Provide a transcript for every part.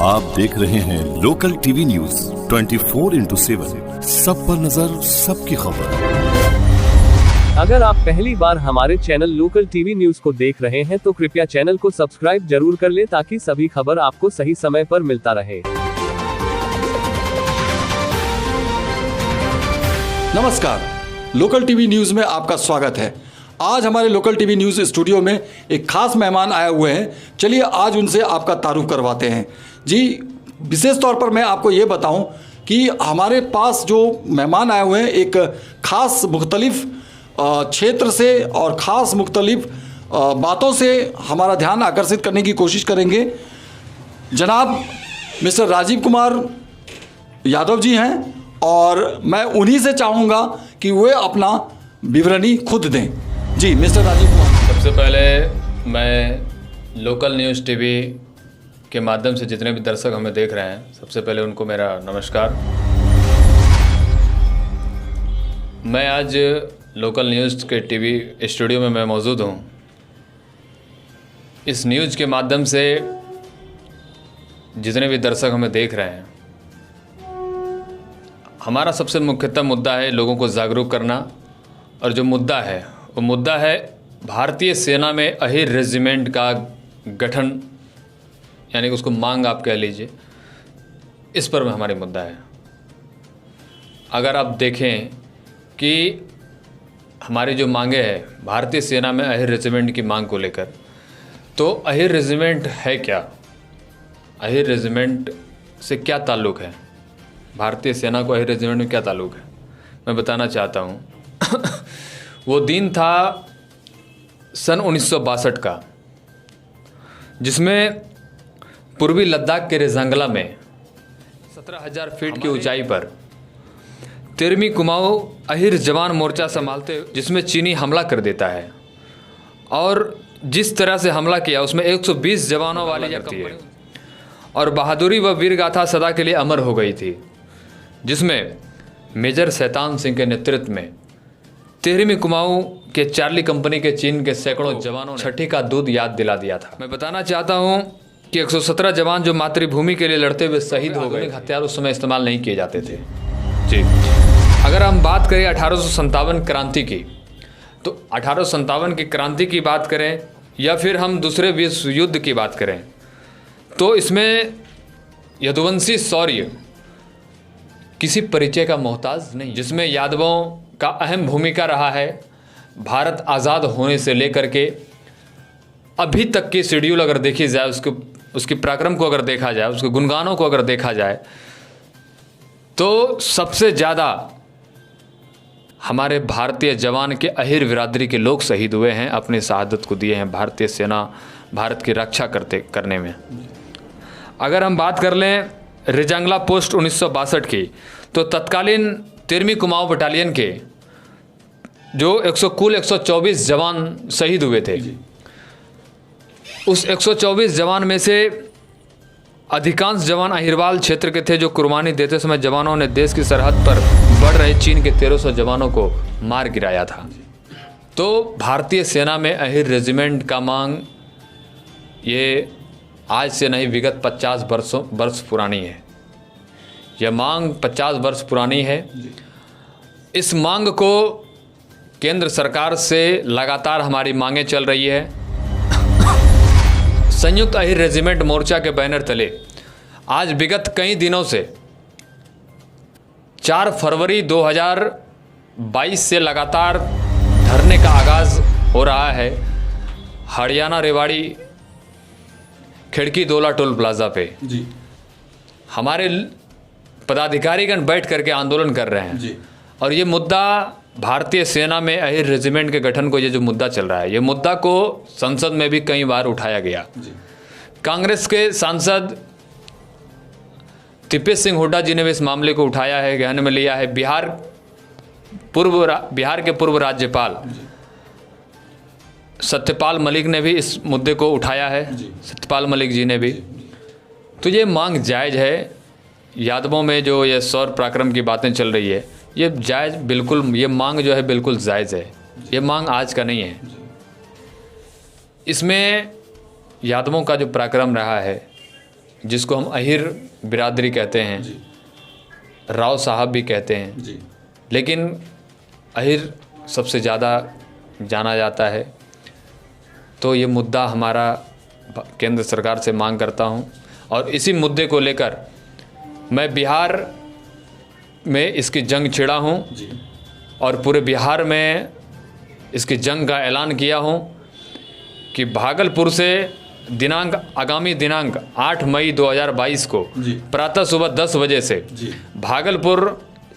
आप देख रहे हैं लोकल टीवी न्यूज 24x7, सब पर नजर, सबकी खबर। अगर आप पहली बार हमारे चैनल लोकल टीवी न्यूज को देख रहे हैं तो कृपया चैनल को सब्सक्राइब जरूर कर लें ताकि सभी खबर आपको सही समय पर मिलता रहे। नमस्कार, लोकल टीवी न्यूज में आपका स्वागत है। आज हमारे लोकल टीवी न्यूज स्टूडियो में एक खास मेहमान आए हुए हैं। चलिए आज उनसे आपका तारुफ करवाते हैं। जी, विशेष तौर पर मैं आपको ये बताऊं कि हमारे पास जो मेहमान आए हुए हैं एक खास मुख्तलिफ क्षेत्र से और ख़ास मुख्तलिफ बातों से हमारा ध्यान आकर्षित करने की कोशिश करेंगे। जनाब मिस्टर राजीव कुमार यादव जी हैं और मैं उन्हीं से चाहूँगा कि वे अपना विवरणी खुद दें। जी मिस्टर राजीव कुमार। सबसे पहले मैं लोकल न्यूज़ टीवी के माध्यम से जितने भी दर्शक हमें देख रहे हैं, सबसे पहले उनको मेरा नमस्कार। मैं आज लोकल न्यूज़ के टीवी स्टूडियो में मैं मौजूद हूँ। इस न्यूज़ के माध्यम से जितने भी दर्शक हमें देख रहे हैं, हमारा सबसे मुख्यतः मुद्दा है लोगों को जागरूक करना। और जो मुद्दा है वो मुद्दा है भारतीय सेना में अहिर रेजिमेंट का गठन, यानी कि उसको मांग आप कह लीजिए, इस पर हमारी मुद्दा है। अगर आप देखें कि हमारी जो मांगे हैं भारतीय सेना में अहिर रेजिमेंट की मांग को लेकर, तो अहिर रेजिमेंट है क्या, अहिर रेजिमेंट से क्या ताल्लुक़ है, भारतीय सेना को अहिर रेजिमेंट में क्या ताल्लुक़ है, मैं बताना चाहता हूँ। वो दिन था सन 1962 का, जिसमें पूर्वी लद्दाख के रेजांगला में 17,000 फीट की ऊंचाई पर 13वीं कुमाऊं अहिर जवान मोर्चा संभालते, जिसमें चीनी हमला कर देता है। और जिस तरह से हमला किया उसमें 120 जवानों वाली जाती है और बहादुरी व वीर गाथा सदा के लिए अमर हो गई थी, जिसमें मेजर शैतान सिंह के नेतृत्व में 13वीं कुमाऊं के चार्ली कंपनी के चीन के सैकड़ों जवानों ने छठी का दूध याद दिला दिया था। मैं बताना चाहता हूं कि 117 जवान जो मातृभूमि के लिए लड़ते हुए शहीद हो गए। हथियार उस समय इस्तेमाल नहीं किए जाते थे। जी, अगर हम बात करें 1857 क्रांति की, तो 1857 की क्रांति की बात करें या फिर हम दूसरे विश्व युद्ध की बात करें, तो इसमें यदुवंशी शौर्य किसी परिचय का मोहताज नहीं, जिसमें यादवों का अहम भूमिका रहा है। भारत आज़ाद होने से लेकर के अभी तक की शेड्यूल अगर देखी जाए, उसके पराक्रम को अगर देखा जाए, उसके गुणगानों को अगर देखा जाए, तो सबसे ज़्यादा हमारे भारतीय जवान के अहिर बिरादरी के लोग शहीद हुए हैं, अपनी शहादत को दिए हैं भारतीय सेना भारत की रक्षा करने में। अगर हम बात कर लें रेजांगला पोस्ट 1962 की, तो तत्कालीन 13वीं कुमाऊं बटालियन के जो कुल 124 जवान शहीद हुए थे, उस 124 जवान में से अधिकांश जवान अहिरवाल क्षेत्र के थे, जो कुर्बानी देते समय जवानों ने देश की सरहद पर बढ़ रहे चीन के 1300 जवानों को मार गिराया था। तो भारतीय सेना में अहिर रेजिमेंट का मांग ये आज से नहीं, विगत 50 वर्ष पुरानी है। यह मांग 50 वर्ष पुरानी है। इस मांग को केंद्र सरकार से लगातार हमारी मांगें चल रही है। संयुक्त अहिर रेजिमेंट मोर्चा के बैनर तले आज विगत कई दिनों से 4 फरवरी 2022 से लगातार धरने का आगाज़ हो रहा है। हरियाणा रेवाड़ी खिड़की दोला टोल प्लाजा पे जी हमारे पदाधिकारीगण बैठ करके आंदोलन कर रहे हैं जी। और ये मुद्दा भारतीय सेना में अहिर रेजिमेंट के गठन को, ये जो मुद्दा चल रहा है, ये मुद्दा को संसद में भी कई बार उठाया गया। कांग्रेस के सांसद तिपेश सिंह हुड्डा जी ने भी इस मामले को उठाया है, गहन में लिया है। बिहार के पूर्व राज्यपाल सत्यपाल मलिक ने भी इस मुद्दे को उठाया है, सत्यपाल मलिक जी ने भी। तो ये मांग जायज़ है। यादवों में जो ये शौर्य पराक्रम की बातें चल रही है, ये जायज़, बिल्कुल ये मांग जो है बिल्कुल जायज़ है। ये मांग आज का नहीं है। इसमें यादवों का जो पराक्रम रहा है जिसको हम अहिर बिरादरी कहते हैं, जी राव साहब भी कहते हैं, जी लेकिन अहिर सबसे ज़्यादा जाना जाता है। तो ये मुद्दा हमारा केंद्र सरकार से मांग करता हूँ और इसी मुद्दे को लेकर मैं बिहार में इसकी जंग छिड़ा हूँ जी और पूरे बिहार में इसकी जंग का ऐलान किया हूँ कि भागलपुर से आगामी दिनांक 8 मई 2022 को जी। प्रातः सुबह 10 बजे से जी भागलपुर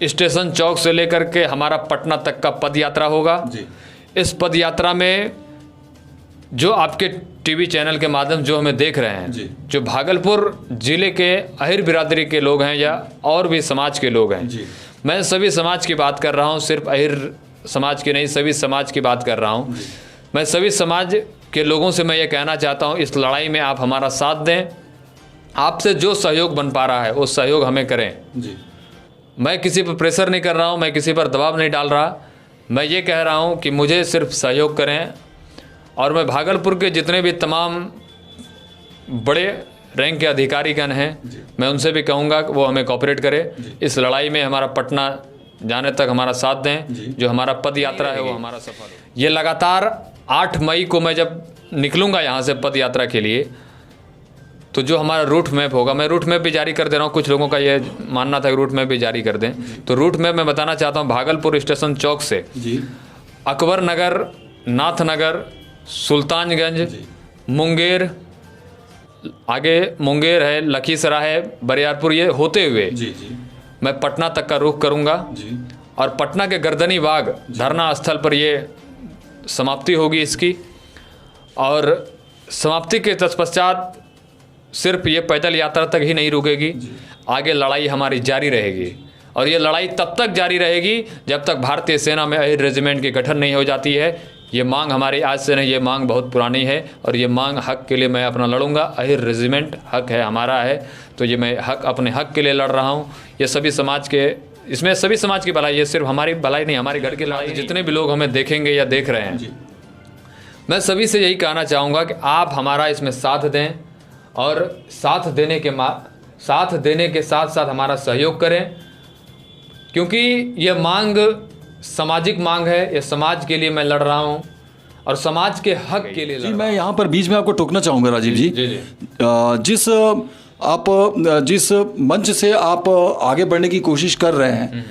स्टेशन चौक से लेकर के हमारा पटना तक का पद यात्रा होगा। जी इस पद यात्रा में जो आपके टीवी चैनल के माध्यम जो हमें देख रहे हैं, जी। जो भागलपुर ज़िले के अहिर बिरादरी के लोग हैं या और भी समाज के लोग हैं, जी। मैं सभी समाज की बात कर रहा हूँ, सिर्फ अहिर समाज की नहीं, सभी समाज की बात कर रहा हूँ। मैं सभी समाज के लोगों से मैं ये कहना चाहता हूँ, इस लड़ाई में आप हमारा साथ दें। आपसे जो सहयोग बन पा रहा है वो सहयोग हमें करें। जी मैं किसी पर प्रेशर नहीं कर रहा हूँ, मैं किसी पर दबाव नहीं डाल रहा। मैं ये कह रहा हूँ कि मुझे सिर्फ सहयोग करें और मैं भागलपुर के जितने भी तमाम बड़े रैंक के अधिकारीगण हैं, मैं उनसे भी कहूँगा कि वो हमें कोऑपरेट करें। इस लड़ाई में हमारा पटना जाने तक हमारा साथ दें। जो हमारा पद यात्रा है वो हमारा सफल हो। ये लगातार 8 मई को मैं जब निकलूँगा यहाँ से पद यात्रा के लिए, तो जो हमारा रूट मैप होगा, मैं रूट मैप भी जारी कर दे रहा हूँ। कुछ लोगों का ये मानना था कि रूट मैप भी जारी कर दें, तो रूट मैप मैं बताना चाहता हूँ। भागलपुर स्टेशन चौक से जी अकबर नगर, नाथनगर, सुल्तानगंज, मुंगेर, आगे मुंगेर है, लखीसराय है, बरियारपुर, ये होते हुए जी जी मैं पटना तक का रुख करूँगा जी और पटना के गर्दनी बाग धरना स्थल पर ये समाप्ति होगी इसकी। और समाप्ति के तत्पश्चात सिर्फ ये पैदल यात्रा तक ही नहीं रुकेगी, आगे लड़ाई हमारी जारी रहेगी। और ये लड़ाई तब तक जारी रहेगी जब तक भारतीय सेना में अहिर रेजिमेंट की गठन नहीं हो जाती है। ये मांग हमारी आज से नहीं, ये मांग बहुत पुरानी है और ये मांग हक के लिए मैं अपना लड़ूंगा। अहिर रेजिमेंट हक है, हमारा है, तो ये मैं हक अपने हक के लिए लड़ रहा हूँ। ये सभी समाज के, इसमें सभी समाज की भलाई है, सिर्फ हमारी भलाई नहीं, हमारे घर की लड़ाई। जितने भी लोग हमें देखेंगे या देख रहे हैं, मैं सभी से यही कहना चाहूँगा कि आप हमारा इसमें साथ दें और साथ देने के साथ साथ हमारा सहयोग करें, क्योंकि ये मांग सामाजिक मांग है। ये समाज के लिए मैं लड़ रहा हूँ और समाज के हक के लिए जी। मैं यहाँ पर बीच में आपको टोकना चाहूँगा राजीव जी। जिस मंच से आप आगे बढ़ने की कोशिश कर रहे हैं,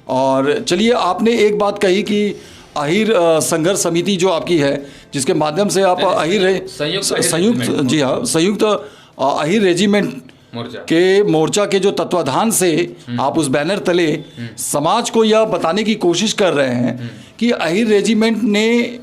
और चलिए आपने एक बात कही कि अहिर संघर्ष समिति जो आपकी है, जिसके माध्यम से आप संयुक्त अहिर रेजिमेंट मोर्चा के जो तत्वाधान से आप उस बैनर तले समाज को यह बताने की कोशिश कर रहे हैं कि अहिर रेजिमेंट ने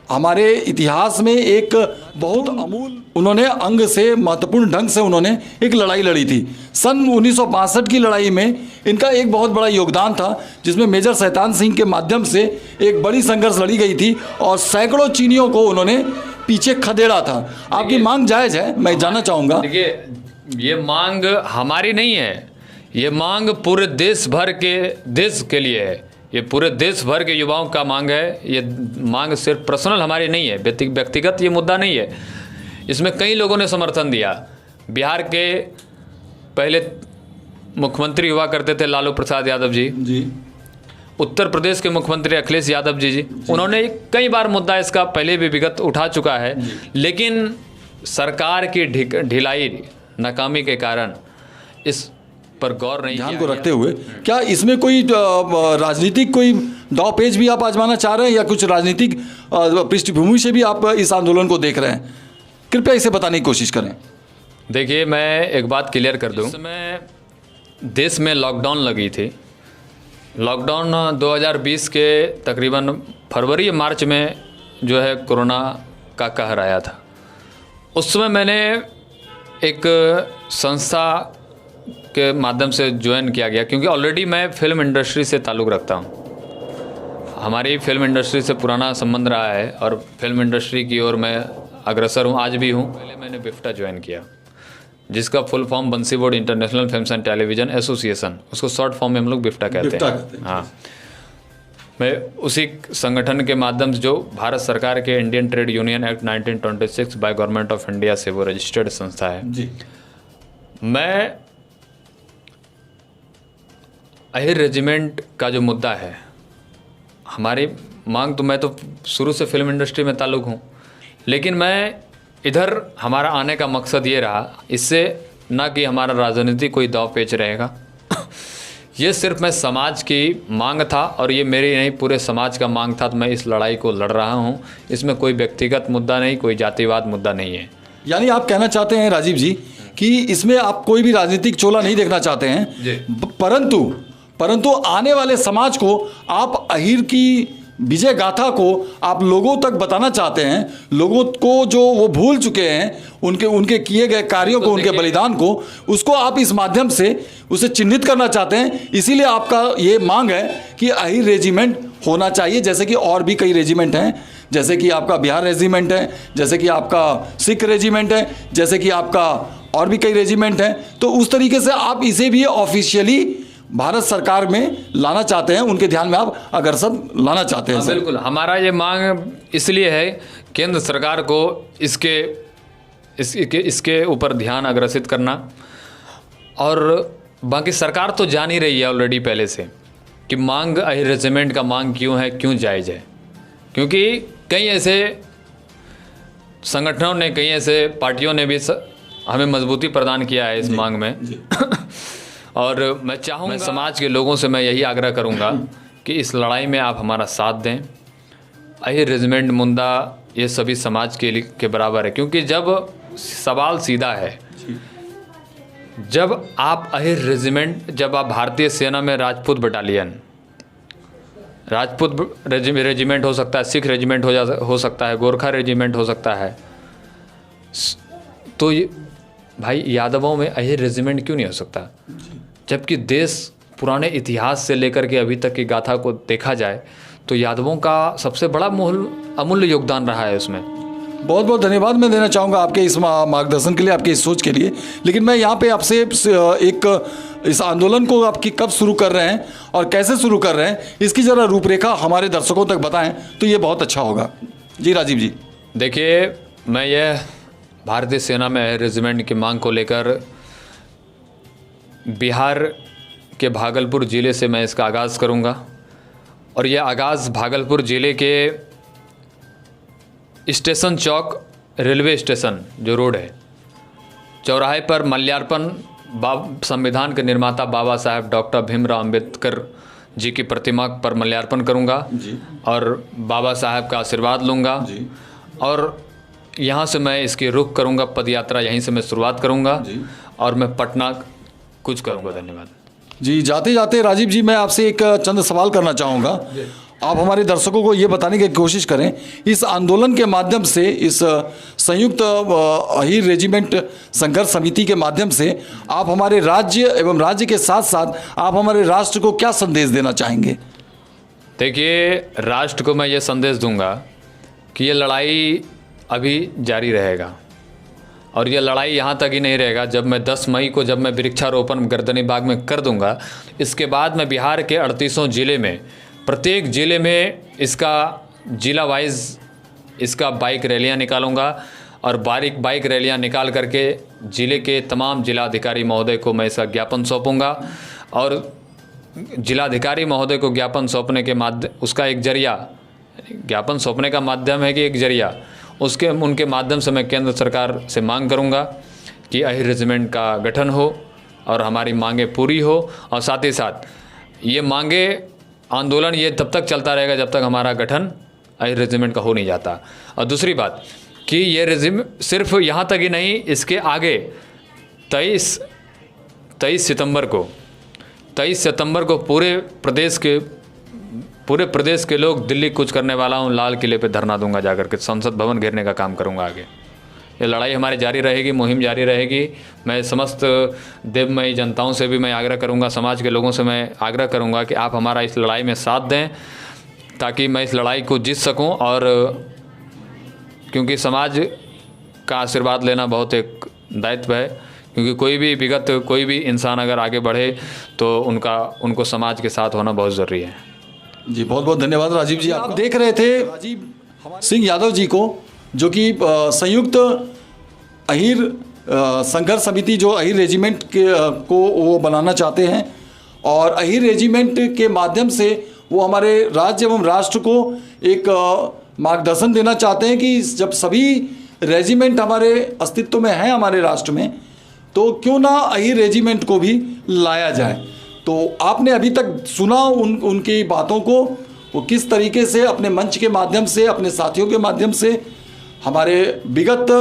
हमारे इतिहास में एक बहुत अमूल, उन्होंने अंग से महत्वपूर्ण ढंग से उन्होंने एक लड़ाई लड़ी थी। सन 1962 की लड़ाई में इनका एक बहुत बड़ा योगदान था, जिसमें मेजर शैतान सिंह के माध्यम से एक बड़ी संघर्ष लड़ी गई थी और सैकड़ों चीनियों को उन्होंने पीछे खदेड़ा था। आपकी मांग जायज़ है, मैं जानना चाहूँगा। देखिए, ये मांग हमारी नहीं है, ये मांग पूरे देश के लिए है। ये पूरे देश भर के युवाओं का मांग है। ये मांग सिर्फ पर्सनल हमारी नहीं है, व्यक्तिगत ये मुद्दा नहीं है। इसमें कई लोगों ने समर्थन दिया। बिहार के पहले मुख्यमंत्री हुआ करते थे लालू प्रसाद यादव जी। उत्तर प्रदेश के मुख्यमंत्री अखिलेश यादव जी, उन्होंने कई बार मुद्दा इसका पहले भी विगत उठा चुका है, लेकिन सरकार की ढिलाई, नाकामी के कारण इस पर गौर नहीं ध्यान को रखते हुए क्या इसमें कोई राजनीतिक कोई दाव पेच भी आप आजमाना चाह रहे हैं, या कुछ राजनीतिक पृष्ठभूमि से भी आप इस आंदोलन को देख रहे हैं? कृपया इसे बताने की कोशिश करें। देखिए, मैं एक बात क्लियर कर दूं, इसमें देश में लॉकडाउन लगी थी। लॉकडाउन 2020 के तकरीबन फरवरी मार्च में जो है कोरोना का कहर आया था। उस समय मैंने एक संस्था के माध्यम से ज्वाइन किया गया, क्योंकि ऑलरेडी मैं फिल्म इंडस्ट्री से ताल्लुक़ रखता हूँ। हमारी फिल्म इंडस्ट्री से पुराना संबंध रहा है और फिल्म इंडस्ट्री की ओर मैं अग्रसर हूँ, आज भी हूँ। पहले मैंने बिफ्टा ज्वाइन किया, जिसका फुल फॉर्म बंसी board international films and television association, उसको शॉर्ट फॉर्म में हम लोग बिफ्टा कहते हैं। हाँ, मैं उसी संगठन के माध्यम से, जो भारत सरकार के Indian trade union act 1926 by government of India से वो रजिस्टर्ड संस्था है जी। मैं अहिर रेजिमेंट का जो मुद्दा है, हमारी मांग तो, मैं तो शुरू से फिल्म इंडस्ट्री में ताल्लुक़ हूँ, लेकिन मैं इधर हमारा आने का मकसद ये रहा, इससे ना कि हमारा राजनीति कोई दाव पेच रहेगा ये सिर्फ मैं समाज की मांग था, और ये मेरी नहीं पूरे समाज का मांग था, तो मैं इस लड़ाई को लड़ रहा हूँ। इसमें कोई व्यक्तिगत मुद्दा नहीं, कोई जातिवाद मुद्दा नहीं है। यानी आप कहना चाहते हैं राजीव जी कि इसमें आप कोई भी राजनीतिक चोला नहीं देखना चाहते हैं, परंतु आने वाले समाज को आप अहिर की विजय गाथा को आप लोगों तक बताना चाहते हैं, लोगों को जो वो भूल चुके हैं, उनके किए गए कार्यों को, उनके बलिदान को, उसको आप इस माध्यम से उसे चिन्हित करना चाहते हैं। इसीलिए आपका ये मांग है कि अहिर रेजिमेंट होना चाहिए, जैसे कि और भी कई रेजिमेंट हैं, जैसे कि आपका बिहार रेजिमेंट है, जैसे कि आपका सिख रेजिमेंट है, जैसे कि आपका और भी कई रेजिमेंट हैं। तो उस तरीके से आप इसे भी ऑफिशियली भारत सरकार में लाना चाहते हैं, उनके ध्यान में आप अग्रसर लाना चाहते हैं। बिल्कुल, हमारा ये मांग इसलिए है केंद्र सरकार को इसके ऊपर ध्यान अग्रसित करना, और बाकी सरकार तो जान ही रही है ऑलरेडी पहले से कि मांग अहिर रेजिमेंट का मांग क्यों है, क्यों जायज़ है। क्योंकि कई ऐसे संगठनों ने, कई ऐसे पार्टियों ने भी हमें मजबूती प्रदान किया है इस मांग में और मैं चाहूँगा, समाज के लोगों से मैं यही आग्रह करूँगा कि इस लड़ाई में आप हमारा साथ दें। अहिर रेजिमेंट मुद्दा ये सभी समाज के बराबर है, क्योंकि जब सवाल सीधा है, जब आप अहिर रेजिमेंट, जब आप भारतीय सेना में राजपूत बटालियन, राजपूत रेजिमेंट हो सकता है, सिख रेजिमेंट हो सकता है, गोरखा रेजिमेंट हो सकता है, तो भाई यादवों में अहिर रेजिमेंट क्यों नहीं हो सकता? जबकि देश पुराने इतिहास से लेकर के अभी तक की गाथा को देखा जाए तो यादवों का सबसे बड़ा अमूल्य योगदान रहा है उसमें। बहुत बहुत धन्यवाद मैं देना चाहूँगा आपके इस मार्गदर्शन के लिए, आपके इस सोच के लिए। लेकिन मैं यहाँ पे आपसे इस आंदोलन को आपकी कब शुरू कर रहे हैं और कैसे शुरू कर रहे हैं, इसकी ज़रा रूपरेखा हमारे दर्शकों तक बताएं तो ये बहुत अच्छा होगा। जी राजीव जी। देखिए, मैं यह भारतीय सेना में रेजिमेंट की मांग को लेकर बिहार के भागलपुर ज़िले से मैं इसका आगाज़ करूंगा, और यह आगाज़ भागलपुर ज़िले के स्टेशन चौक, रेलवे स्टेशन जो रोड है, चौराहे पर मल्यार्पण संविधान के निर्माता बाबा साहेब डॉक्टर भीमराव अंबेडकर जी की प्रतिमा पर मल्यार्पण करूंगा और बाबा साहेब का आशीर्वाद लूँगा, और यहाँ से मैं इसकी रुख करूँगा, पद यात्रा यहीं से मैं शुरुआत करूँगा और मैं पटना कुछ करूँगा। धन्यवाद जी। जाते जाते राजीव जी, मैं आपसे एक चंद सवाल करना चाहूँगा। आप हमारे दर्शकों को ये बताने की कोशिश करें, इस आंदोलन के माध्यम से, इस संयुक्त अहिर रेजिमेंट संघर्ष समिति के माध्यम से आप हमारे राज्य एवं राज्य के साथ साथ आप हमारे राष्ट्र को क्या संदेश देना चाहेंगे? देखिए, राष्ट्र को मैं ये संदेश दूंगा कि ये लड़ाई अभी जारी रहेगा, और ये लड़ाई यहाँ तक ही नहीं रहेगा। जब मैं 10 मई को जब मैं वृक्षारोपण गर्दनी बाग में कर दूंगा, इसके बाद मैं बिहार के 38 ज़िले में, प्रत्येक ज़िले में इसका ज़िला वाइज इसका बाइक रैलियाँ निकालूंगा, और बाइक रैलियाँ निकाल करके ज़िले के तमाम जिलाधिकारी महोदय को मैं इसका ज्ञापन सौंपूंगा, और जिलाधिकारी महोदय को ज्ञापन सौंपने के माध्यम, उसका एक जरिया, ज्ञापन सौंपने का माध्यम है कि एक जरिया, उनके माध्यम से मैं केंद्र सरकार से मांग करूंगा कि अहिर रेजिमेंट का गठन हो और हमारी मांगें पूरी हो, और साथ ही साथ ये मांगे, आंदोलन ये तब तक चलता रहेगा जब तक हमारा गठन अहिर रेजिमेंट का हो नहीं जाता। और दूसरी बात कि ये रेजिमेंट सिर्फ यहाँ तक ही नहीं, इसके आगे 23 सितंबर को पूरे प्रदेश के लोग दिल्ली कूच करने वाला हूँ, लाल किले पे धरना दूंगा, जाकर के संसद भवन घेरने का काम करूंगा। आगे ये लड़ाई हमारी जारी रहेगी, मुहिम जारी रहेगी। मैं समस्त देवमयी जनताओं से भी मैं आग्रह करूंगा, समाज के लोगों से मैं आग्रह करूंगा कि आप हमारा इस लड़ाई में साथ दें, ताकि मैं इस लड़ाई को जीत सकूं। और क्योंकि समाज का आशीर्वाद लेना बहुत एक दायित्व है, क्योंकि कोई भी इंसान अगर आगे बढ़े तो उनको समाज के साथ होना बहुत ज़रूरी है। जी, बहुत बहुत धन्यवाद राजीव जी। आप देख रहे थे राजीव सिंह यादव जी को, जो कि संयुक्त अहिर संघर्ष समिति जो अहिर रेजिमेंट को वो बनाना चाहते हैं और अहिर रेजिमेंट के माध्यम से वो हमारे राज्य एवं राष्ट्र को एक मार्गदर्शन देना चाहते हैं कि जब सभी रेजिमेंट हमारे अस्तित्व में हैं हमारे राष्ट्र में, तो क्यों ना अहिर रेजिमेंट को भी लाया जाए। तो आपने अभी तक सुना उनकी बातों को, वो किस तरीके से अपने मंच के माध्यम से, अपने साथियों के माध्यम से हमारे विगत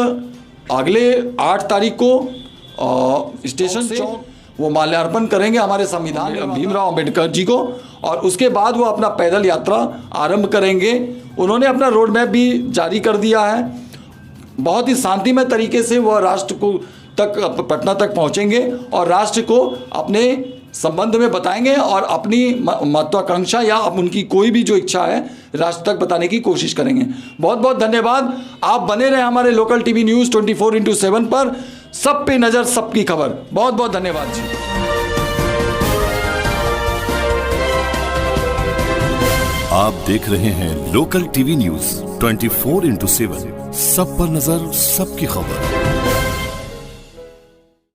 अगले 8 तारीख को स्टेशन चौक वो माल्यार्पण करेंगे हमारे संविधान भीमराव अंबेडकर जी को, और उसके बाद वो अपना पैदल यात्रा आरंभ करेंगे। उन्होंने अपना रोड मैप भी जारी कर दिया है। बहुत ही शांतिमय तरीके से वह राष्ट्र को तक पटना तक पहुंचेंगे और राष्ट्र को अपने संबंध में बताएंगे और अपनी महत्वाकांक्षा या उनकी कोई भी जो इच्छा है राष्ट्र तक बताने की कोशिश करेंगे। बहुत बहुत धन्यवाद। आप बने रहे हमारे लोकल टीवी न्यूज़ 24x7 पर। सब पे नज़र, सबकी खबर। बहुत बहुत धन्यवाद जी। आप देख रहे हैं लोकल टीवी न्यूज़ 24x7, सब पर नजर, सबकी खबर।